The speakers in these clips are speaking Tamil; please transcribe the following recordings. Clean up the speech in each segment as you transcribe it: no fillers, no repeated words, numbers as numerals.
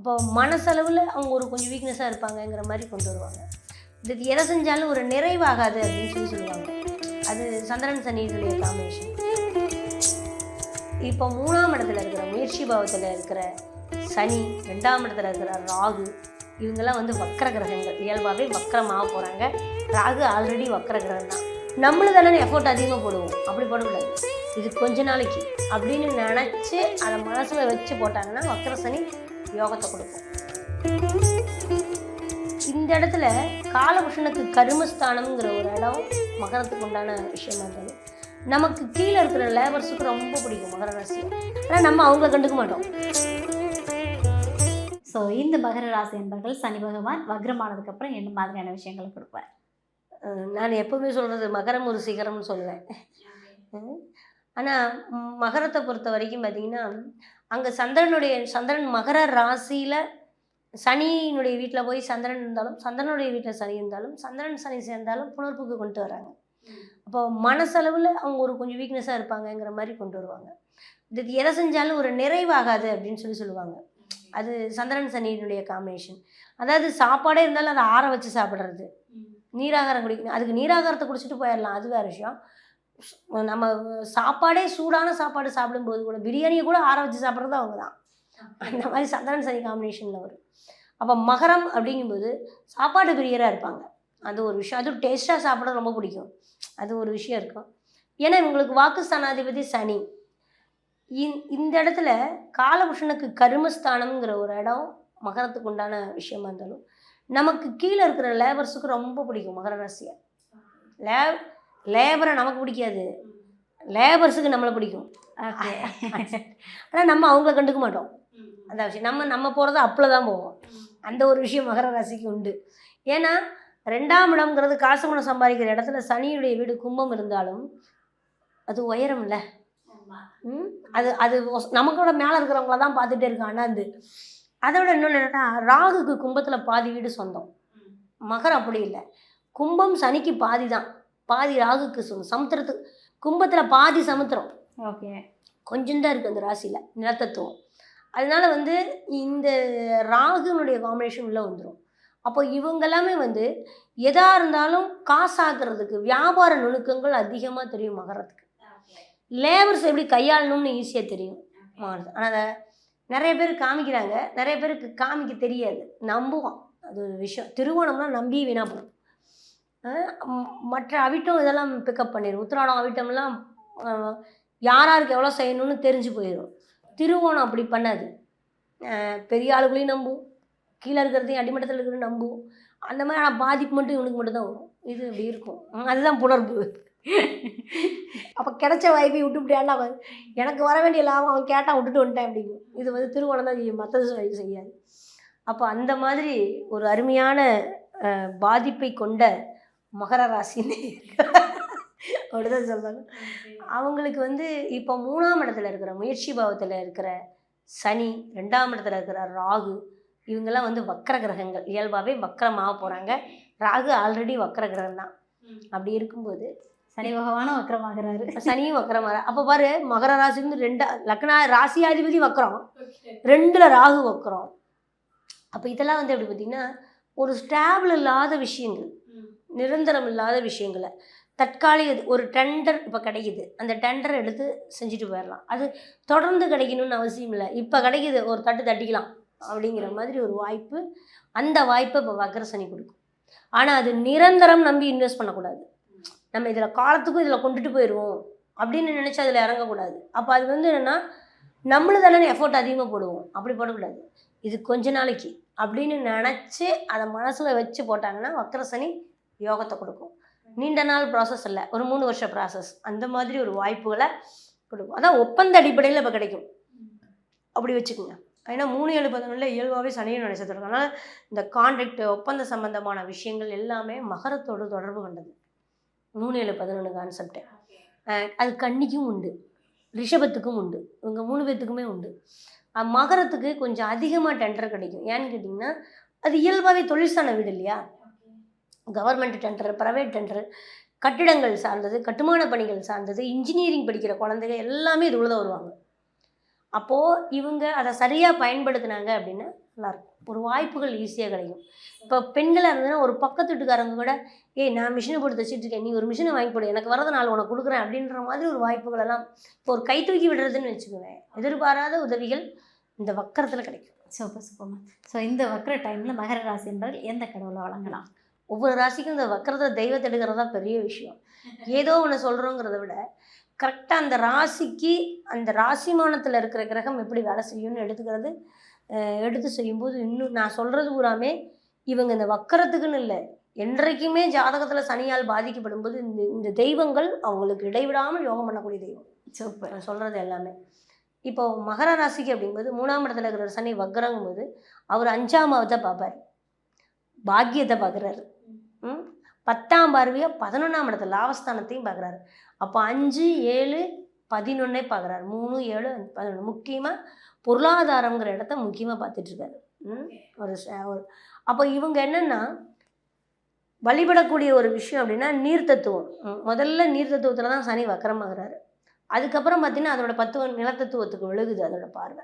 அப்போ மனசளவில் அவங்க ஒரு கொஞ்சம் வீக்னஸாக இருப்பாங்கங்கிற மாதிரி கொண்டு வருவாங்க. இதுக்கு எதை செஞ்சாலும் ஒரு நிறைவாகாது அப்படின்னு சொல்லுவாங்க. அது சந்திரன் சனியுடைய காம்பினேஷன். இப்போ 3ஆம் இடத்துல இருக்கிற முயற்சி பாவத்தில் இருக்கிற சனி, 2ஆம் இடத்துல இருக்கிற ராகு, இவங்கெல்லாம் வந்து வக்கர கிரகங்கள். இயல்பாகவே வக்கரமாக போகிறாங்க. ராகு ஆல்ரெடி வக்கர கிரகம் தான். நம்மளு தானே எஃபோர்ட் அதிகமாக போடுவோம், அப்படி போடக்கூடாது. இது கொஞ்ச நாளைக்கு அப்படின்னு நினச்சி அதை மனசில் வச்சு போட்டாங்கன்னா வக்கர சனி யோகத்தை கொடுக்கும். இந்த இடத்துல காலபுருஷனுக்கு கருமஸ்தானம்ங்கிற ஒரு இடம் மகரத்துக்கு உண்டான விஷயமா இருந்தது. நமக்கு கீழே இருக்கிற லேபர்ஸுக்கு ரொம்ப பிடிக்கும் மகர ராசி. ஆனால் நம்ம அவங்கள கண்டுக்க மாட்டோம். ஸோ இந்த மகர ராசி என்பவர்கள் சனி பகவான் வக்ரமானதுக்கப்புறம் என்ன மாதிரியான விஷயங்களை கொடுப்பார்? நான் எப்போவுமே சொல்கிறது மகரம் ஒரு சிகரம்னு சொல்லுவேன். ஆனால் மகரத்தை பொறுத்த வரைக்கும் பார்த்திங்கன்னா, அங்கே சந்திரன் மகர ராசியில் சனியினுடைய வீட்டில் போய் சந்திரன் இருந்தாலும், சந்திரனுடைய வீட்டில் சனி இருந்தாலும், சந்திரன் சனி சேர்ந்தாலும் புணர்ப்புக்கு கொண்டு வராங்க. அப்போ மனசளவில் அவங்க ஒரு கொஞ்சம் வீக்னஸாக இருப்பாங்கங்கிற மாதிரி கொண்டு வருவாங்க. இதுக்கு எதை செஞ்சாலும் ஒரு நிறைவாகாது அப்படின்னு சொல்லுவாங்க. அது சந்திரன் சனியினுடைய காம்பினேஷன். அதாவது சாப்பாடே இருந்தாலும் அதை ஆற வச்சு சாப்பிட்றது, நீராகாரம் குடிக்கணும். அதுக்கு நீராகாரத்தை குடிச்சிட்டு போயிடலாம், அது வேறு விஷயம். நம்ம சாப்பாடே சூடான சாப்பாடு சாப்பிடும்போது கூட பிரியாணியை கூட ஆற வச்சு சாப்பிட்றது அவங்க தான். அந்த மாதிரி சந்திரன் சனி காம்பினேஷனில் வரும். அப்போ மகரம் அப்படிங்கும்போது சாப்பாடு பிரியராக இருப்பாங்க. அது ஒரு விஷயம். அதுவும் டேஸ்ட்டாக சாப்பிட ரொம்ப பிடிக்கும். அது ஒரு விஷயம் இருக்கும். ஏன்னா இவங்களுக்கு வாக்குஸ்தானாதிபதி சனி. இந்த இடத்துல காலபுருஷனுக்கு கருமஸ்தானம்ங்கிற ஒரு இடம் மகரத்துக்கு உண்டான விஷயமா இருந்தாலும், நமக்கு கீழே இருக்கிற லேபர்ஸுக்கு ரொம்ப பிடிக்கும் மகர ராசியை. லேபரை நமக்கு பிடிக்காது, லேபர்ஸுக்கு நம்மளை பிடிக்கும். ஆனால் நம்ம அவங்கள கண்டுக்க மாட்டோம். அந்த விஷயம் நம்ம போகிறது அப்பில் தான் போவோம். அந்த ஒரு விஷயம் மகர ராசிக்கு உண்டு. ஏன்னா 2ஆம் இடம்ங்கிறது காசு பணம் சம்பாதிக்கிற இடத்துல சனியுடைய வீடு கும்பம் இருந்தாலும் அது உயரம் இல்லை. அது நமக்கோட மேலே இருக்கிறவங்கள தான் பார்த்துட்டே இருக்கான் அண்ணாந்து. அதோட இன்னொன்று என்னன்னா, ராகுக்கு கும்பத்தில் பாதி வீடு சொந்தம். மகரம் அப்படி இல்லை. கும்பம் சனிக்கு பாதி தான், பாதி ராகுக்கு சொந்தம். சமுத்திரத்துக்கு கும்பத்தில் பாதி சமுத்திரம். ஓகே, கொஞ்சம் தான் இருக்குது அந்த ராசியில் நிலத்தத்துவம். அதனால வந்து இந்த ராகுனுடைய காம்பினேஷன் உள்ளே வந்துடும். அப்போ இவங்கெல்லாமே வந்து எதாக இருந்தாலும் காசாக்குறதுக்கு வியாபார நுணுக்கங்கள் அதிகமாக தெரியும் மகரத்துக்கு. லேபர்ஸ் எப்படி கையாளணும்னு ஈஸியாக தெரியும் மகரத்து. ஆனால் அதை நிறைய பேர் காமிக்கிறாங்க, நிறைய பேருக்கு காமிக்க தெரியாது, நம்புவோம். அது ஒரு விஷயம். திருவோணம்லாம் நம்பி வீணாக போகும். மற்ற அவிட்டம் இதெல்லாம் பிக்கப் பண்ணிடும். உத்திராடம் அவிட்டம்லாம் யாராருக்கு எவ்வளோ செய்யணும்னு தெரிஞ்சு போயிடும். திருவோணம் அப்படி பண்ணாது. பெரிய ஆளுகளையும் நம்பும், கீழே இருக்கிறதையும் அடிமட்டத்தில் இருக்கிறதையும் நம்பும். அந்த மாதிரி. ஆனால் பாதிப்பு மட்டும் இவனுக்கு மட்டும்தான் வரும். இது இப்படி இருக்கும். அதுதான் புணர்வு. அப்போ கிடைச்ச வாய்ப்பை விட்டுவிட்டான்னா எனக்கு வர வேண்டிய லாபம் அவன் கேட்டால் விட்டுட்டு வந்துட்டேன் அப்படிங்கும். இது வந்து திருவோணம் தான் செய்யும், மற்றது செய்யாது. அப்போ அந்த மாதிரி ஒரு அருமையான பாதிப்பை கொண்ட மகர ராசின்னு அப்படிதான் சொல்கிறாங்க. அவங்களுக்கு வந்து இப்போ 3ஆம் இடத்துல இருக்கிற முயற்சி பாவத்தில் இருக்கிற சனி, 2ஆம் இடத்துல இருக்கிற ராகு, இவங்கெல்லாம் வந்து வக்கர கிரகங்கள். இயல்பாகவே வக்கரமாக போகிறாங்க. ராகு ஆல்ரெடி வக்கர கிரகம் தான். அப்படி இருக்கும்போது சனி பகவானும் வக்கரமாகிறாரு, சனியும் வக்கரமாக. அப்போ பாரு, மகர ராசிலேருந்து லக்னா ராசியாதிபதி வக்கரம், 2ல் ராகு வக்கரம். அப்போ இதெல்லாம் வந்து எப்படி பார்த்திங்கன்னா, ஒரு ஸ்டாபிள் இல்லாத விஷயங்கள், நிரந்தரம் இல்லாத விஷயங்களை தற்காலிக ஒரு டெண்டர் இப்போ கிடைக்கிது, அந்த டெண்டரை எடுத்து செஞ்சுட்டு போயிடலாம். அது தொடர்ந்து கிடைக்கணும்னு அவசியம் இல்லை. இப்போ கிடைக்கிது, ஒரு தட்டிக்கலாம் அப்படிங்கிற மாதிரி ஒரு வாய்ப்பு. அந்த வாய்ப்பை இப்போ வக்கர சனி கொடுக்கும். ஆனால் அது நிரந்தரம் நம்பி இன்வெஸ்ட் பண்ணக்கூடாது. நம்ம இதில் காலத்துக்கும் இதில் கொண்டுட்டு போயிடுவோம் அப்படின்னு நினச்சி அதில் இறங்கக்கூடாது. அப்போ அது வந்து என்னென்னா, நம்மளு தானே எஃபோர்ட் அதிகமாக போடுவோம், அப்படி போடக்கூடாது. இது கொஞ்ச நாளைக்கு அப்படின்னு நினச்சி அதை மனசில் வச்சு போட்டாங்கன்னா வக்கர சனி யோகத்தை கொடுக்கும். நீண்ட நாள் ப்ராசஸ் இல்லை, ஒரு 3 வருஷ ப்ராசஸ். அந்த மாதிரி ஒரு வாய்ப்புகளை கொடுக்கும். அதான் ஒப்பந்த அடிப்படையில் இப்போ கிடைக்கும், அப்படி வச்சுக்கோங்க. ஏன்னா 3-7-11 இயல்பாகவே சனியும் நட்சத்திரம். அதனால் இந்த கான்ட்ராக்ட், ஒப்பந்த சம்பந்தமான விஷயங்கள் எல்லாமே மகரத்தோடு தொடர்பு கொண்டது. 3-7-11 கான்செப்டு. அது கன்னிக்கும் உண்டு, ரிஷபத்துக்கும் உண்டு, இவங்க 3 பேர்த்துக்குமே உண்டு. மகரத்துக்கு கொஞ்சம் அதிகமாக டெண்டர் கிடைக்கும். ஏன்னு கேட்டிங்கன்னா, அது இயல்பாகவே தொழிற்சான வீடு இல்லையா. கவர்மெண்ட் டெண்டர், ப்ரைவேட் டெண்டர், கட்டிடங்கள் சார்ந்தது, கட்டுமான பணிகள் சார்ந்தது, இன்ஜினியரிங் படிக்கிற குழந்தைங்க எல்லாமே இது உள்ள தான் வருவாங்க. அப்போது இவங்க அதை சரியாக பயன்படுத்தினாங்க அப்படின்னா நல்லாயிருக்கும். ஒரு வாய்ப்புகள் ஈஸியாக கிடைக்கும். இப்போ பெண்களாக இருந்ததுன்னா ஒரு பக்கத்து வீட்டுக்காரங்க கூட ஏய் நான் மிஷினை போட்டு தைச்சிட்டு இருக்கேன், நீ ஒரு மிஷினை வாங்கி போடு, எனக்கு வரத நாள் உனக்கு கொடுக்குறேன் அப்படின்ற மாதிரி ஒரு வாய்ப்புகள் எல்லாம் இப்போ ஒரு கை தூக்கி விடுறதுன்னு வச்சுக்குவேன். எதிர்பாராத உதவிகள் இந்த வக்கரத்தில் கிடைக்கும். சூப்பர் சூப்பர்மா. ஸோ இந்த வக்ர டைமில் மகர ராசி என்பவர்கள் எந்த கடவுளை வழங்கலாம்? ஒவ்வொரு ராசிக்கும் இந்த வக்கரத்தை தெய்வத்தை எடுக்கிறதா பெரிய விஷயம். ஏதோ ஒன்று சொல்கிறோங்கிறத விட கரெக்டாக அந்த ராசிக்கு அந்த ராசிமானத்தில் இருக்கிற கிரகம் எப்படி வேலை செய்யும்னு எடுத்து செய்யும்போது இன்னும் நான் சொல்கிறது பூராமே இவங்க இந்த வக்கரத்துக்குன்னு இல்லை, என்றைக்குமே ஜாதகத்தில் சனியால் பாதிக்கப்படும் போது இந்த தெய்வங்கள் அவங்களுக்கு இடைவிடாமல் யோகம் பண்ணக்கூடிய தெய்வம். சூப்பர். நான் சொல்கிறது எல்லாமே இப்போ மகர ராசிக்கு அப்படிங்கும்போது 3ஆம் இடத்துல இருக்கிற சனி வக்கரங்கும் போது அவர் 5ஆம் பாவத்தை பார்ப்பார், பாக்கியத்தை பார்க்குறாரு. 10ஆம் பார்வையாக 11ஆம் இடத்துல லாபஸ்தானத்தையும் பார்க்குறாரு. அப்போ 5, 7, 11 பார்க்குறாரு. 3, 7, 11 முக்கியமாக பொருளாதாரங்கிற இடத்த முக்கியமாக பார்த்துட்ருக்காரு. ஒரு அப்போ இவங்க என்னென்னா வழிபடக்கூடிய ஒரு விஷயம் அப்படின்னா நீர் தத்துவம். முதல்ல நீர் தத்துவத்தில் தான் சனி வக்கரமாகிறாரு. அதுக்கப்புறம் பார்த்திங்கன்னா அதோட 10 நிலத்தத்துவத்துக்கு விழுகுது அதோட பார்வை.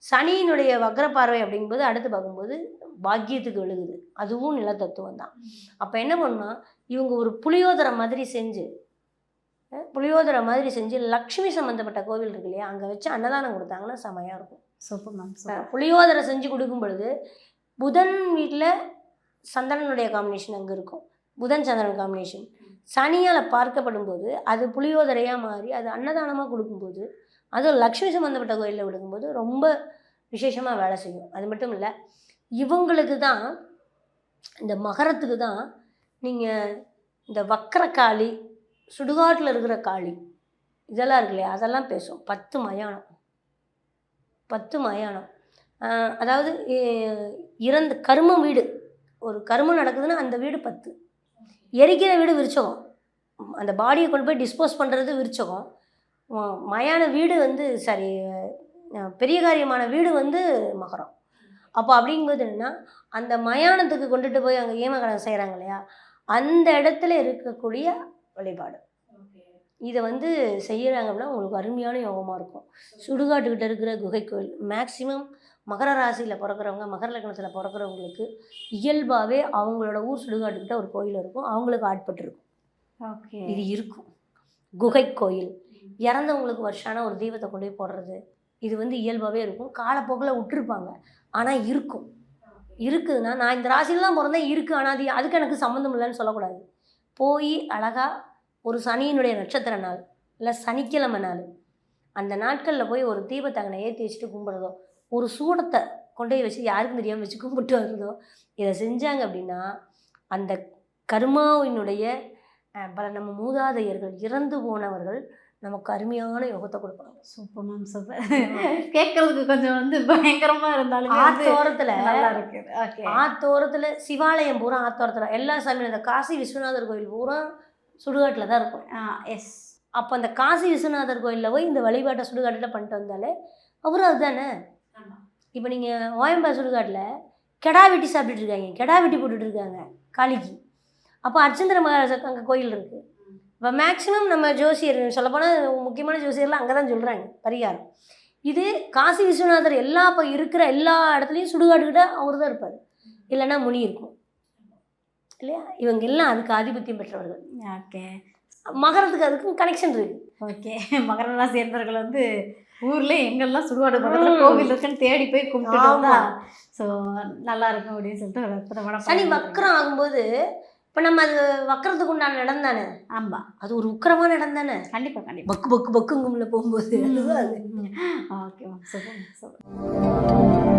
சனியினுடைய வக்ர பார்வை அப்படிங்கும்போது அடுத்து பார்க்கும்போது பாக்கியத்துக்கு விழுகுது, அதுவும் நிலத்தத்துவம் தான். அப்போ என்ன பண்ணால் இவங்க ஒரு புளியோதரை மாதிரி செஞ்சு லக்ஷ்மி சம்மந்தப்பட்ட கோவில் இருக்கு இல்லையா, அங்கே வச்சு அன்னதானம் கொடுத்தாங்கன்னா செமையாக இருக்கும். Super ma'am. புளியோதரை செஞ்சு கொடுக்கும் பொழுது புதன் வீட்டில் சந்திரனுடைய காம்பினேஷன் அங்கே இருக்கும், புதன் சந்திரன் காம்பினேஷன். சனியால் பார்க்கப்படும் போது அது புளியோதரையாக மாறி அது அன்னதானமாக கொடுக்கும்போது, அதுவும் லக்ஷ்மி சம்மந்தப்பட்ட கோயிலில் விடுக்கும்போது ரொம்ப விசேஷமாக வேலை செய்யும். அது மட்டும் இல்லை, இவங்களுக்கு தான் இந்த மகரத்துக்கு தான் நீங்கள் இந்த வக்கரக்காளி, சுடுகாட்டில் இருக்கிற காளி இதெல்லாம் இருக்கு இல்லையா, அதெல்லாம் பேசும். 10 மயானம் அதாவது இறந்த கர்ம வீடு, ஒரு கர்மம் நடக்குதுன்னா அந்த வீடு 10, எரிக்கிற வீடு விருச்சகம், அந்த பாடியை கொண்டு போய் டிஸ்போஸ் பண்ணுறது விருச்சகம், மயான வீடு பெரிய காரியமான வீடு மகரம். அப்போ அப்படிங்கும்போது என்னென்னா அந்த மயானத்துக்கு கொண்டுட்டு போய் அங்கே ஏமகடம் செய்கிறாங்க இல்லையா, அந்த இடத்துல இருக்கக்கூடிய வழிபாடு இதை செய்கிறாங்க அப்படின்னா உங்களுக்கு அருமையான யோகமாக இருக்கும். சுடுகாட்டுக்கிட்ட இருக்கிற குகை கோயில் மேக்சிமம் மகர ராசியில் பிறக்கிறவங்க, மகர லக்னத்தில் பிறக்கிறவங்களுக்கு இயல்பாகவே அவங்களோட ஊர் சுடுகாட்டுக்கிட்ட ஒரு கோயில் இருக்கும், அவங்களுக்கு ஆட்பட்டுருக்கும். ஓகே, இது இருக்கும். குகை கோயில் இறந்தவங்களுக்கு வருஷான ஒரு தெய்வத்தை கொண்டு போய் போடுறது இது இயல்பாகவே இருக்கும். காலப்போக்கில் விட்டுருப்பாங்க, ஆனால் இருக்குதுன்னா நான் இந்த ராசியில் தான் பிறந்தேன் இருக்குது, ஆனால் அதுக்கு எனக்கு சம்மந்தம் இல்லைன்னு சொல்லக்கூடாது. போய் அழகாக ஒரு சனியினுடைய நட்சத்திர நாள் இல்லை சனிக்கிழமை நாள் அந்த நாட்களில் போய் ஒரு தீபத்தை அங்கே ஏற்றி வச்சுட்டு கும்பிட்றதோ, ஒரு சூடத்தை கொண்டு போய் வச்சு யாருக்கும் தெரியாமல் வச்சு கும்பிட்டு வருதோ, இதை செஞ்சாங்க அப்படின்னா அந்த கர்மாவினுடைய நம்ம மூதாதையர்கள் இறந்து போனவர்கள் நமக்கு அருமையான யோகத்தை கொடுப்பாங்க. Super ma'am, super. கேட்கறதுக்கு கொஞ்சம் பயங்கரமாக இருந்தாலும் ஆத்தோரத்தில் நல்லா இருக்கு. ஓகே, ஆத்தோரத்தில் சிவாலயம் பூரா ஆத்தோரத்தில் எல்லா சாமியும், அந்த காசி விஸ்வநாதர் கோயில் பூரா சுடுகாட்டில் தான் இருக்கும். எஸ். அப்போ அந்த காசி விஸ்வநாதர் கோயிலில் போய் இந்த வழிபாட்டை சுடுகாட்டில் பண்ணிட்டு வந்தாலே அவரும் அதுதானே. இப்போ நீங்கள் ஓயம்பா சுடுகாட்டில் கெடா வெட்டி சாப்பிட்டுட்டு இருக்காங்க, கெடா வெட்டி போட்டுட்டு இருக்காங்க காளிக்கு. அப்போ அர்ச்சந்திர மகாராஜா அங்கே கோயில் இருக்குது. இப்போ மேக்ஸிமம் நம்ம ஜோசியர் சொல்லப்போனால் முக்கியமான ஜோசியர்லாம் அங்கே தான் சொல்கிறாங்க பரிகாரம். இது காசி விஸ்வநாதர் இப்போ இருக்கிற எல்லா இடத்துலையும் சுடுகாட்டுக்கிட்ட அவர் தான் இருப்பார், இல்லைன்னா முனி இருக்கும் இல்லையா. இவங்க எல்லாம் அதுக்கு ஆதிபத்தியம் பெற்றவர்கள். ஓகே, மகரத்துக்கு அதுக்கும் கனெக்ஷன் இருக்குது. ஓகே, மகர ராசி என்பவர்கள் ஊரில் எங்கெல்லாம் சுடுகாடு பக்கத்தில் கோவில் இருக்குன்னு தேடி போய் கும்பிட்டு வந்தா ஸோ நல்லா இருக்கும் அப்படின்னு சொல்லிட்டு ஒரு அற்புதமான. சனி வக்கரம் ஆகும்போது இப்போ நம்ம அது வக்கரத்துக்கு உண்டான இடம் தானே. ஆமாம், அது ஒரு உக்கிரமான இடம் தானே. கண்டிப்பாக பக்கு பக்குங்கும்ல போகும்போது. Okay, super super.